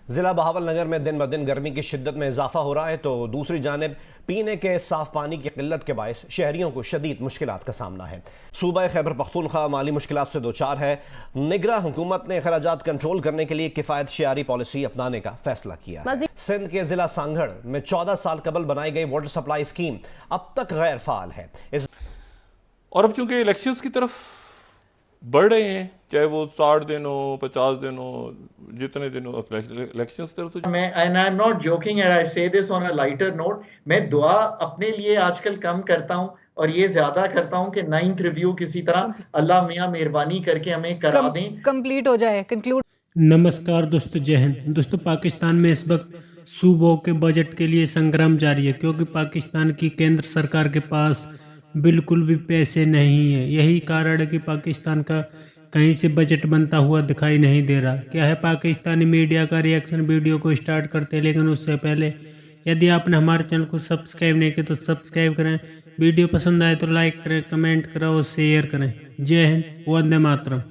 जिला बहावलनगर में दिन ब दिन गर्मी की शिद्दत में इजाफा हो रहा है तो दूसरी जानिब पीने के साफ पानी की किल्लत के बायस शहरियों को शदीद मुश्किलात का सामना है। सूबा खैबर पख्तूनख्वा माली मुश्किलात से दो चार है। निगरां हुकूमत ने अखराजात कंट्रोल करने के लिए किफ़ायत शियारी पॉलिसी अपनाने का फैसला किया। सिंध के जिला सांगड़ में 14 साल कबल बनाई गई वाटर सप्लाई स्कीम अब तक गैर फाल है। और अब चूंकि इलेक्शंस की तरफ बढ़ रहे हैं, चाहे वो 60 दिन हो 50 दिन हो, जितने दिन हो इलेक्शन की तरफ। मैं and I am not joking and I say this on a lighter note, मैं दुआ अपने लिए आजकल कम करता हूं और ये ज्यादा करता हूं कि 9th रिव्यू किसी तरह अल्लाह मियां मेहरबानी करके हमें करा दें, कंप्लीट हो जाए, कंक्लूड। नमस्कार दोस्तों, जय हिंद। दोस्तों, पाकिस्तान में इस वक्त सूबों के बजट के लिए संग्राम जारी है क्योंकि पाकिस्तान की केंद्र सरकार के पास बिल्कुल भी पैसे नहीं है। यही कारण है कि पाकिस्तान का कहीं से बजट बनता हुआ दिखाई नहीं दे रहा। क्या है पाकिस्तानी मीडिया का रिएक्शन वीडियो को स्टार्ट करते हैं, लेकिन उससे पहले यदि आपने हमारे चैनल को सब्सक्राइब नहीं किया तो सब्सक्राइब करें। वीडियो पसंद आए तो लाइक करें, कमेंट करें और शेयर करें। जय हिंद, वंदे मातरम।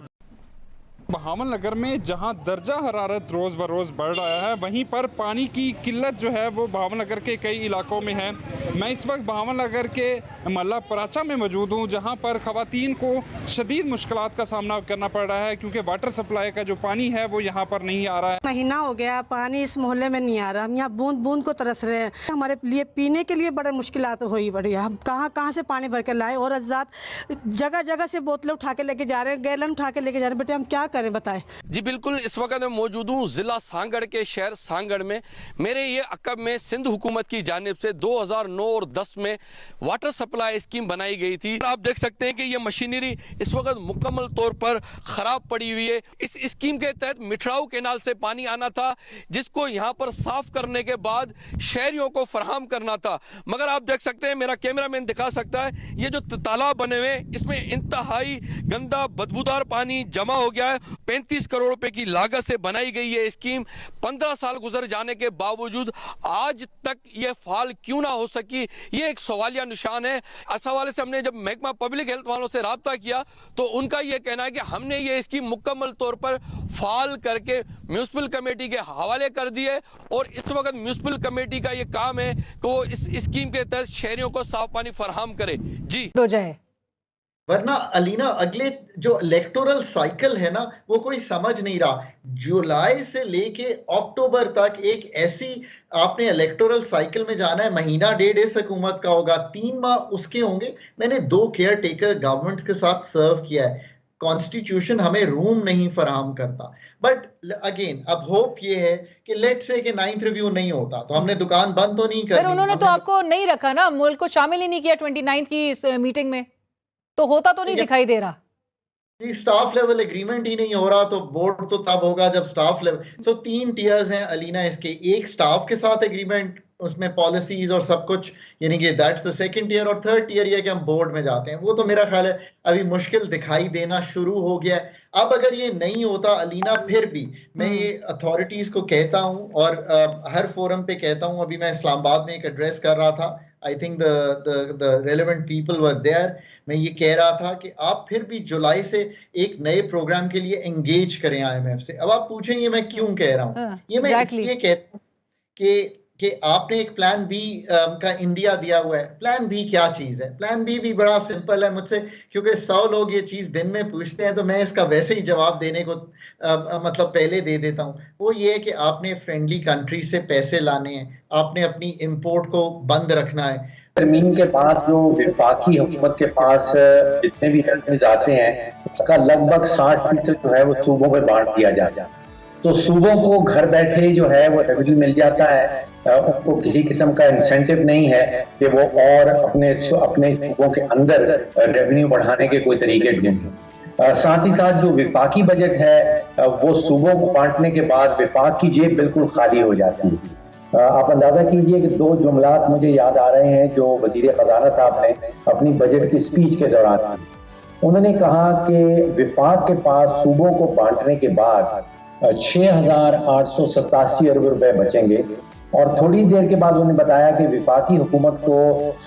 बहावलनगर में जहां दर्जा हरारत रोज़ ब रोज़ बढ़ रहा है, वहीं पर पानी की किल्लत जो है वो बहावलनगर के कई इलाकों में है। मैं इस वक्त बहावलनगर के मल्ला पराचा में मौजूद हूं, जहां पर ख़वातीन को शदीद मुश्किलात का सामना करना पड़ रहा है क्योंकि वाटर सप्लाई का जो पानी है वो यहाँ पर नहीं आ रहा है। महीना हो गया पानी इस मोहल्ले में नहीं आ रहा। हम यहाँ बूंद बूंद को तरस रहे हैं। हमारे लिए पीने के लिए बड़े मुश्किलात हुई बड़ी। हम कहाँ से पानी भर के लाए और आजाद जगह जगह से बोतलें उठा के लेके जा रहे हैं, गैलन उठा के लेके जा रहे हैं। बेटे हम क्या करें बताएं। जी बिल्कुल, इस वक्त मैं मौजूद हूँ जिला सांगड़ के शहर सांगड़ में। मेरे ये अकब में सिंध हुकूमत की जानिब से 2009 और 10 में वाटर सप्लाई स्कीम बनाई गई थी। आप देख सकते हैं कि ये मशीनरी इस वक्त मुकम्मल तौर पर खराब पड़ी हुई है। इस स्कीम के तहत मिठड़ाऊ कैनाल से पानी आना था, जिसको यहाँ पर साफ करने के बाद शहरियों को फराहम करना था। मगर आप देख सकते हैं, मेरा कैमरामैन दिखा सकता है, ये जो तालाब बने हुए इसमें इंतहाई गंदा बदबूदार पानी जमा हो गया है। 35 करोड़ रुपए की लागत से बनाई गई ये स्कीम 15 साल गुजर जाने के बावजूद आज तक ये फाल क्यों ना हो सकी, ये एक सवालिया निशान है। इस हवाले से हमने जब महकमा पब्लिक हेल्थ वालों से राब्ता किया तो उनका ये कहना है कि हमने ये स्कीम मुकम्मल तौर पर फाल करके म्यूनिसिपल कमेटी के हवाले कर दी है और इस वक्त म्यूनिसिपल कमेटी का ये काम है कि वो इस स्कीम के तहत शहरियों को साफ पानी फराहम करे। जी हो जाए, वरना अलीना अगले जो इलेक्टोरल साइकिल है ना वो कोई समझ नहीं रहा। जुलाई से लेके अक्टूबर तक एक ऐसी आपने इलेक्टोरल साइकिल में जाना है, महीना डेढ़ इस हुकूमत का होगा, 3 माह उसके होंगे। मैंने 2 केयर टेकर गवर्नमेंट्स के साथ सर्व किया है। कॉन्स्टिट्यूशन हमें रूम नहीं फराहम करता, बट अगेन अब होप ये है कि लेट्स से कि 9th रिव्यू नहीं होता तो हमने दुकान बंद तो नहीं करनी। उन्होंने तो आपको नहीं रखा ना, मुल्क को शामिल ही नहीं किया 29 की मीटिंग में, तो होता तो नहीं दिखाई दे रहा। स्टाफ लेवल एग्रीमेंट ही नहीं हो रहा तो बोर्ड तो तब होगा जब स्टाफ लेवल। सो 3 टियर्स हैं अलीना इसके। एक स्टाफ के साथ एग्रीमेंट, उसमें पॉलिसीज और सब कुछ, यानी कि दैट्स द सेकंड टियर, और थर्ड टियर ये कि हम बोर्ड में जाते हैं। वो तो मेरा ख्याल है अभी मुश्किल दिखाई देना शुरू हो गया है। अब अगर ये नहीं होता अलीना, फिर भी मैं ये अथॉरिटीज को कहता हूँ और हर फोरम पे कहता हूँ। अभी मैं इस्लामाबाद में एक एड्रेस कर रहा था, I think the relevant people were there. मैं ये कह रहा था कि आप फिर भी जुलाई से एक नए प्रोग्राम के लिए एंगेज करें IMF से। अब आप पूछेंगे मैं क्यों कह रहा हूँ, ये मैं इसलिए कहता हूँ कि आपने एक प्लान बी का इंडिया दिया हुआ है। प्लान बी क्या चीज़ है? प्लान बी भी बड़ा सिंपल है मुझसे, क्योंकि 100 लोग ये चीज़ दिन में पूछते हैं तो मैं इसका वैसे ही जवाब देने को मतलब पहले दे देता हूँ। वो ये है कि आपने फ्रेंडली कंट्री से पैसे लाने हैं, आपने अपनी इम्पोर्ट को बंद रखना है। तरमीम के बाद जो वफाकी हुकूमत के पास जितने भी रेवेन्यू आते हैं उसका लगभग 60% जो है वो सूबों पे बांट दिया जाता है। तो सूबों को घर बैठे जो है वो रेवेन्यू मिल जाता है। उनको किसी किस्म का इंसेंटिव नहीं है कि वो और अपने सूबों के अंदर रेवेन्यू बढ़ाने के कोई तरीके ढूंढें। साथ ही साथ जो वफाकी बजट है वो सूबों को बांटने के बाद वफाक की जेब बिल्कुल खाली हो जाती है। आप अंदाजा कीजिए कि 2 जुमलात मुझे याद आ रहे हैं जो वजीर खजाना साहब ने अपनी बजट की स्पीच के दौरान उन्होंने कहा कि वफाक के पास सूबों को बांटने के बाद 6,887 अरब रुपए बचेंगे और थोड़ी देर के बाद उन्होंने बताया कि वफाकी हुकूमत को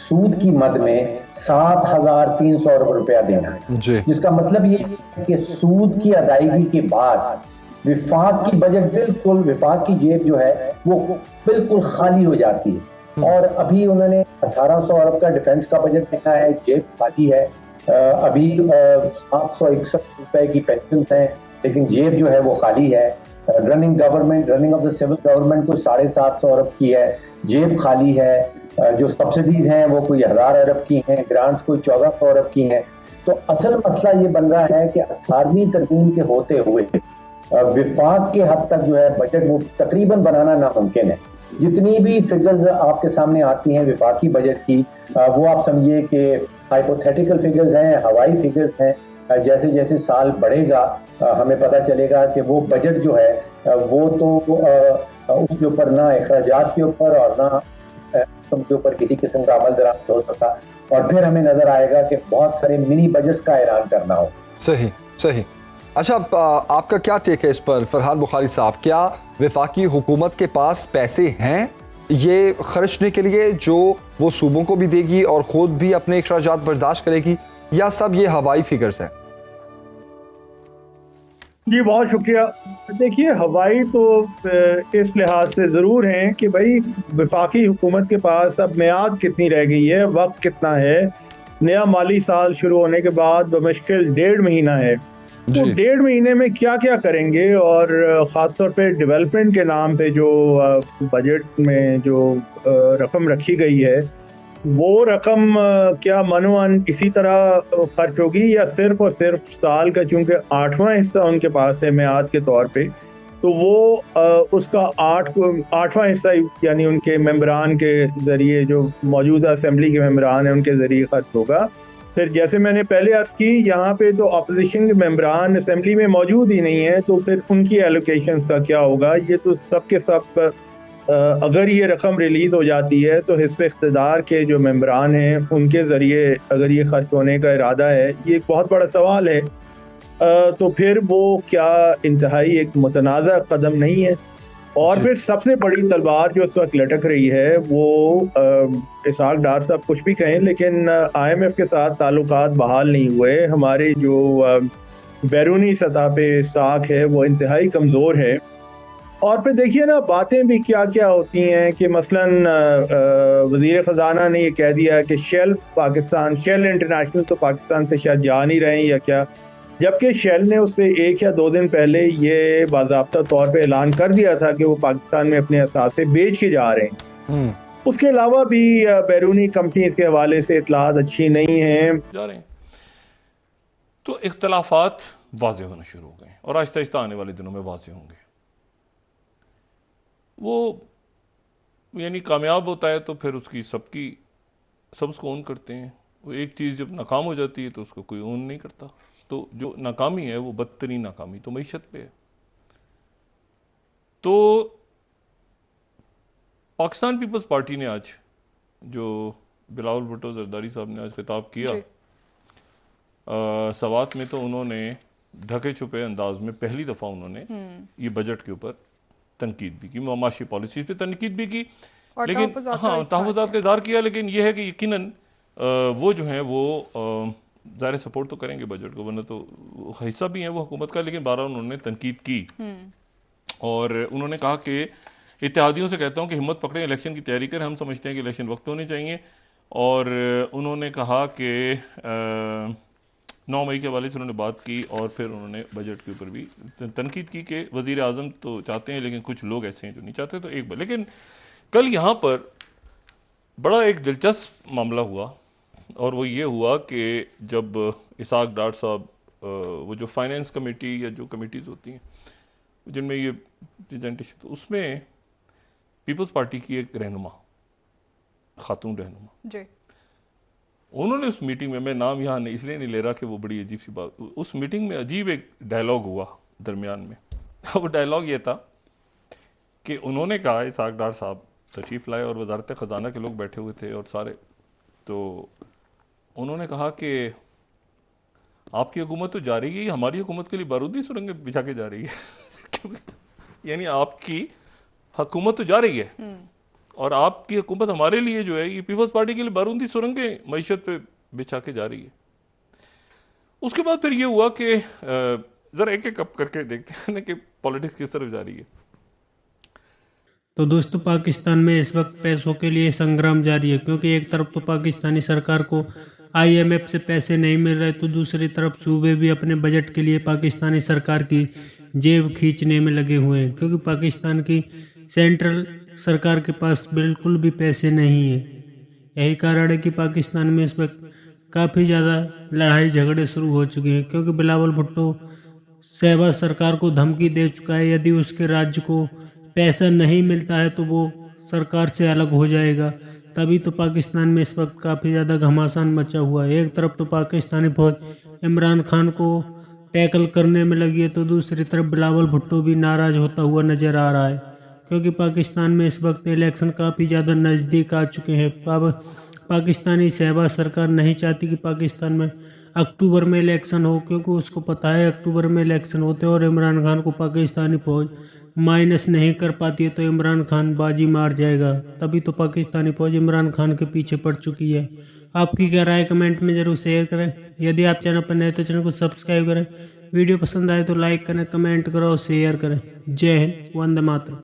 सूद की मद में 7,300 अरब रुपया देना है, जिसका मतलब ये है कि सूद की अदायगी के बाद विफाक की बजट बिल्कुल, विफाक की जेब जो है वो बिल्कुल खाली हो जाती है। और अभी उन्होंने 1800 अरब का डिफेंस का बजट देखा है, जेब खाली है। अभी 761 रुपए की पेंशन हैं, लेकिन जेब जो है वो खाली है। Running of the civil government तो 750 अरब की है, जेब खाली है। जो सब्सिडीज हैं वो कोई 1000 अरब की हैं, ग्रांट्स कोई 1400 अरब की हैं। तो असल मसला ये बन रहा है कि 18वीं तरमीम के होते हुए विफाक के हद तक जो है बजट वो तकरीबन बनाना नामुमकिन है। जितनी भी फिगर्स आपके सामने आती हैं विफाकी बजट की, वो आप समझिए कि हाइपोथेटिकल फिगर्स हैं, हवाई फिगर्स हैं। जैसे जैसे साल बढ़ेगा हमें पता चलेगा कि वो बजट जो है वो तो उसके ऊपर ना अखराजात के ऊपर और ना के ऊपर किसी किस्म का अमल दरामद हो सका, और फिर हमें नजर आएगा कि बहुत सारे मिनी बजट्स का ऐलान करना हो। सही सही। अच्छा, आपका क्या टेक है इस पर फरहान बुखारी साहब? क्या वफाकी हुकूमत के पास पैसे हैं ये खर्चने के लिए जो वो सूबों को भी देगी और खुद भी अपने अखराजात बर्दाश्त करेगी, या सब ये हवाई फिगर्स हैं? जी बहुत शुक्रिया। देखिए, हवाई तो इस लिहाज से ज़रूर हैं कि भाई वफाकी हुकूमत के पास अब मियाद कितनी रह गई है, वक्त कितना है। नया माली साल शुरू होने के बाद बमुश्किल 1.5 महीना है, तो 1.5 महीने में क्या क्या करेंगे, और ख़ासतौर पे डेवलपमेंट के नाम पे जो बजट में जो रकम रखी गई है वो रकम क्या मनोवन इसी तरह खर्च होगी, या सिर्फ और सिर्फ साल का, चूंकि 8वां हिस्सा उनके पास है मियाद के तौर पे, तो वो उसका 8वां हिस्सा यानी उनके मेंबरान के ज़रिए, जो मौजूदा असेंबली के मेंबरान हैं उनके ज़रिए खर्च होगा। फिर जैसे मैंने पहले अर्ज़ की, यहाँ पे तो अपोजिशन के मेंबरान असेंबली में मौजूद ही नहीं है, तो फिर उनकी एलोकेशंस का क्या होगा? ये तो सब के सब अगर ये रकम रिलीज़ हो जाती है तो हिस्ब इख्तिदार के जो मेंबरान हैं उनके ज़रिए अगर ये खर्च होने का इरादा है, ये एक बहुत बड़ा सवाल है। तो फिर वो क्या इंतहाई एक मुतनाज़ा कदम नहीं है? और फिर सबसे बड़ी तलवार जो इस वक्त लटक रही है वो इसहाक डार साहब कुछ भी कहें, लेकिन IMF के साथ ताल्लुकात बहाल नहीं हुए। हमारे जो बैरूनी सतह पे साख है वो इंतहाई कमज़ोर है। और फिर देखिए ना, बातें भी क्या क्या होती हैं कि मसलन वज़ीर ख़जाना ने ये कह दिया कि शेल इंटरनेशनल तो पाकिस्तान से शायद जा नहीं रहे हैं या क्या, जबकि शेल ने उससे 1 या 2 दिन पहले ये बाज़ाब्ता तौर पे ऐलान कर दिया था कि वो पाकिस्तान में अपने असासे बेच के जा रहे हैं। उसके अलावा भी बैरूनी कंपनीज के हवाले से इतलात अच्छी नहीं है जा रहे हैं। तो इख्तलाफात वाज़ेह होना शुरू हो गए और आहिस्ता आहिस्ता आने वाले दिनों में वाज़ेह होंगे। वो यानी कामयाब होता है तो फिर उसकी सब उसको ओन करते हैं। वो एक चीज़ जब नाकाम हो जाती है तो उसको कोई ओन नहीं करता। तो जो नाकामी है वो बदतरीन नाकामी तो मईशत पे है। तो पाकिस्तान पीपल्स पार्टी ने आज जो बिलावल भुट्टो जरदारी साहब ने आज खिताब किया, सवात में तो उन्होंने ढके छुपे अंदाज में पहली दफ़ा उन्होंने ये बजट के ऊपर तनकीद भी की, माशी पॉलिसी पे तनकीद भी की, लेकिन तहफ़्फ़ुज़ात का इज़हार किया। लेकिन यह है कि यकीनन वो जो हैं वो ज़ाहिर सपोर्ट तो करेंगे बजट को, वरना तो हिस्सा भी हैं वो हुकूमत का, लेकिन बारह उन्होंने तनकीद की। और उन्होंने कहा कि इत्तेहादियों से कहता हूँ कि हिम्मत पकड़ें, इलेक्शन की तैयारी करें, हम समझते हैं कि इलेक्शन वक्त होने चाहिए। और उन्होंने कहा कि 9 मई के हवाले से उन्होंने बात की और फिर उन्होंने बजट के ऊपर भी तनकीद की कि वज़ीर आज़म तो चाहते हैं लेकिन कुछ लोग ऐसे हैं जो नहीं चाहते। तो एक बार लेकिन कल यहाँ पर बड़ा एक दिलचस्प मामला हुआ, और वो ये हुआ कि जब इसहाक डार साहब वो जो फाइनेंस कमेटी या जो कमेटीज़ होती हैं जिनमें ये प्रेजेंटेशन, तो उसमें पीपल्स पार्टी की एक रहनुमा, खातून रहनुमा जी, उन्होंने उस मीटिंग में, मैं नाम यहाँ इसलिए नहीं ले रहा कि वो बड़ी अजीब सी बात, उस मीटिंग में अजीब एक डायलॉग हुआ दरमियान में। वो डायलॉग ये था कि उन्होंने कहा, इसहाक डार साहब तशरीफ़ लाए और वजारत ख़जाना के लोग बैठे हुए थे और सारे, तो उन्होंने कहा कि आपकी हुकूमत तो जा रही है, हमारी हुकूमत के लिए बारूदी सुरंगें बिछा के जा रही है। यानी आपकी हुकूमत तो जा रही है और आपकी हुकूमत हमारे लिए जो है ये पीपल्स पार्टी के लिए बारूदी सुरंगें मईशत पे बिछा के जा रही है। उसके बाद फिर ये हुआ कि ज़रा एक एक अप करके देखते हैं कि पॉलिटिक्स किस तरफ जा रही है। तो दोस्तों पाकिस्तान में इस वक्त पैसों के लिए संग्राम जारी है, क्योंकि एक तरफ तो पाकिस्तानी सरकार को IMF से पैसे नहीं मिल रहे, तो दूसरी तरफ सूबे भी अपने बजट के लिए पाकिस्तानी सरकार की जेब खींचने में लगे हुए हैं, क्योंकि पाकिस्तान की सेंट्रल सरकार के पास बिल्कुल भी पैसे नहीं है। यही कारण है कि पाकिस्तान में इस वक्त काफ़ी ज़्यादा लड़ाई झगड़े शुरू हो चुके हैं, क्योंकि बिलावल भुट्टो शहबाज सरकार को धमकी दे चुका है, यदि उसके राज्य को पैसा नहीं मिलता है तो वो सरकार से अलग हो जाएगा। तभी तो पाकिस्तान में इस वक्त काफ़ी ज़्यादा घमासान मचा हुआ है। एक तरफ तो पाकिस्तानी फौज इमरान खान को टैकल करने में लगी है, तो दूसरी तरफ बिलावल भुट्टो भी नाराज़ होता हुआ नज़र आ रहा है, क्योंकि पाकिस्तान में इस वक्त इलेक्शन काफ़ी ज़्यादा नज़दीक आ चुके हैं। अब पाकिस्तानी शहबाज सरकार नहीं चाहती कि पाकिस्तान में अक्टूबर में इलेक्शन हो, क्योंकि उसको पता है अक्टूबर में इलेक्शन होते हैं और इमरान खान को पाकिस्तानी फौज माइनस नहीं कर पाती है तो इमरान खान बाजी मार जाएगा। तभी तो पाकिस्तानी फौज इमरान खान के पीछे पड़ चुकी है। आपकी क्या राय कमेंट में जरूर शेयर करें। यदि आप चैनल पर नए तो चैनल को सब्सक्राइब करें। वीडियो पसंद आए तो लाइक करें, कमेंट करो और शेयर करें। जय हिंद, वंदे मातरम।